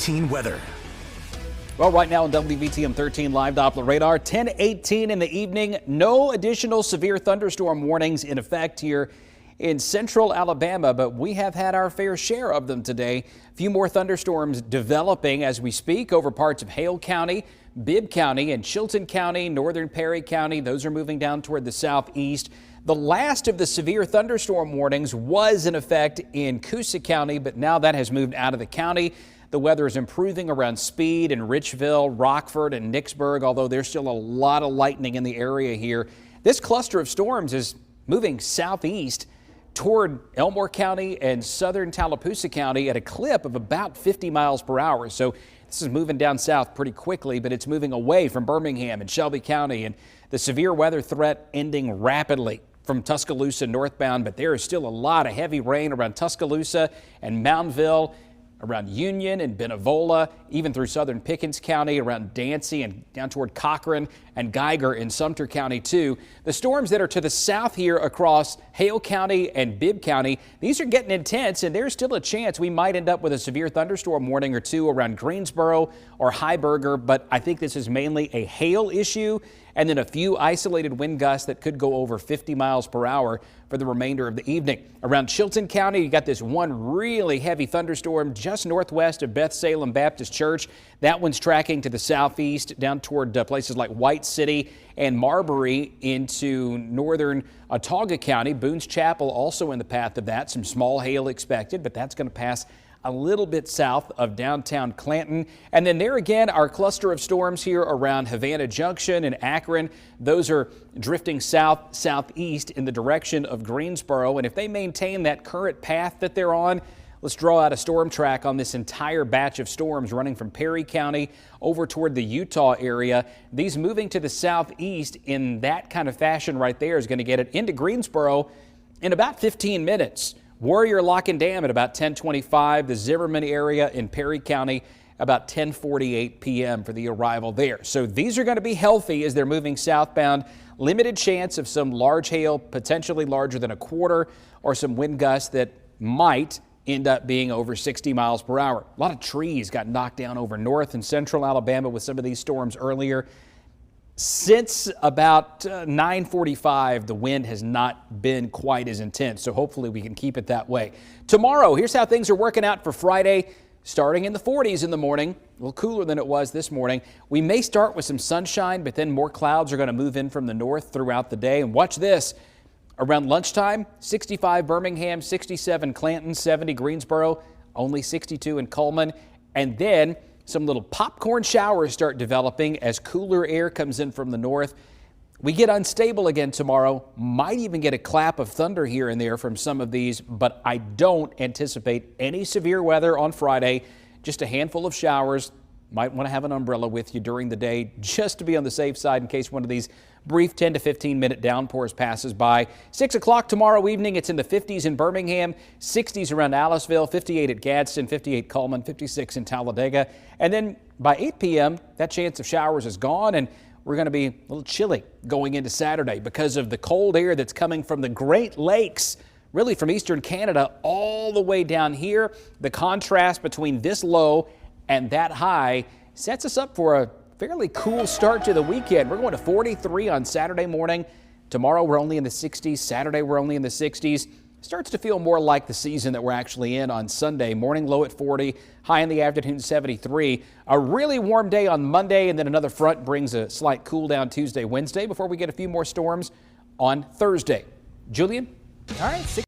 13 weather. Well, right now on WVTM 13 Live Doppler radar, 10:18 in the evening. No additional severe thunderstorm warnings in effect here in central Alabama, but we have had our fair share of them today. A few more thunderstorms developing as we speak over parts of Hale County, Bibb County, and Chilton County, northern Perry County. Those are moving down toward the southeast. The last of the severe thunderstorm warnings was in effect in Coosa County, but now that has moved out of the county. The weather is improving around Speed and Richville, Rockford and Nicksburg, although there's still a lot of lightning in the area here. This cluster of storms is moving southeast toward Elmore County and southern Tallapoosa County at a clip of about 50 miles per hour. So this is moving down south pretty quickly, but it's moving away from Birmingham and Shelby County, and the severe weather threat ending rapidly from Tuscaloosa northbound. But there is still a lot of heavy rain around Tuscaloosa and Moundville, around Union and Benevola, even through southern Pickens County, around Dancy and down toward Cochran and Geiger in Sumter County too. The storms that are to the south here across Hale County and Bibb County, these are getting intense, and there's still a chance we might end up with a severe thunderstorm warning or two around Greensboro or Heiberger, but I think this is mainly a hail issue and then a few isolated wind gusts that could go over 50 miles per hour for the remainder of the evening. Around Chilton County, you got this one really heavy thunderstorm just northwest of Beth Salem Baptist Church. That one's tracking to the southeast down toward places like White City and Marbury into northern Autauga County. Boone's Chapel also in the path of that. Some small hail expected, but that's going to pass a little bit south of downtown Clanton. And then there again, our cluster of storms here around Havana Junction and Akron. Those are drifting southeast in the direction of Greensboro. And if they maintain that current path that they're on, let's draw out a storm track on this entire batch of storms running from Perry County over toward the Utah area. These moving to the southeast in that kind of fashion right there is going to get it into Greensboro in about 15 minutes. Warrior Lock and Dam at about 10:25. The Zimmerman area in Perry County about 10:48 p.m. for the arrival there. So these are going to be healthy as they're moving southbound. Limited chance of some large hail, potentially larger than a quarter, or some wind gusts that might end up being over 60 miles per hour. A lot of trees got knocked down over north and central Alabama with some of these storms earlier. Since about 9:45, the wind has not been quite as intense, so hopefully we can keep it that way. Tomorrow, here's how things are working out for Friday. Starting in the 40s in the morning, a little cooler than it was this morning. We may start with some sunshine, but then more clouds are going to move in from the north throughout the day. And watch this. Around lunchtime, 65 Birmingham, 67 Clanton, 70 Greensboro, only 62 in Cullman. And then some little popcorn showers start developing as cooler air comes in from the north. We get unstable again tomorrow. Might even get a clap of thunder here and there from some of these, but I don't anticipate any severe weather on Friday. Just a handful of showers. Might want to have an umbrella with you during the day just to be on the safe side in case one of these brief 10 to 15 minute downpours passes by. 6 o'clock tomorrow evening, it's in the 50s in Birmingham, 60s around Aliceville, 58 at Gadsden, 58 Cullman, 56 in Talladega. And then by 8 p.m., that chance of showers is gone, and we're going to be a little chilly going into Saturday because of the cold air that's coming from the Great Lakes, really from eastern Canada all the way down here. The contrast between this low and that high sets us up for a fairly cool start to the weekend. We're going to 43 on Saturday morning. Tomorrow we're only in the 60s. Saturday we're only in the 60s. Starts to feel more like the season that we're actually in on Sunday. Morning low at 40, high in the afternoon 73. A really warm day on Monday, and then another front brings a slight cool down Tuesday, Wednesday before we get a few more storms on Thursday. Julian? All right.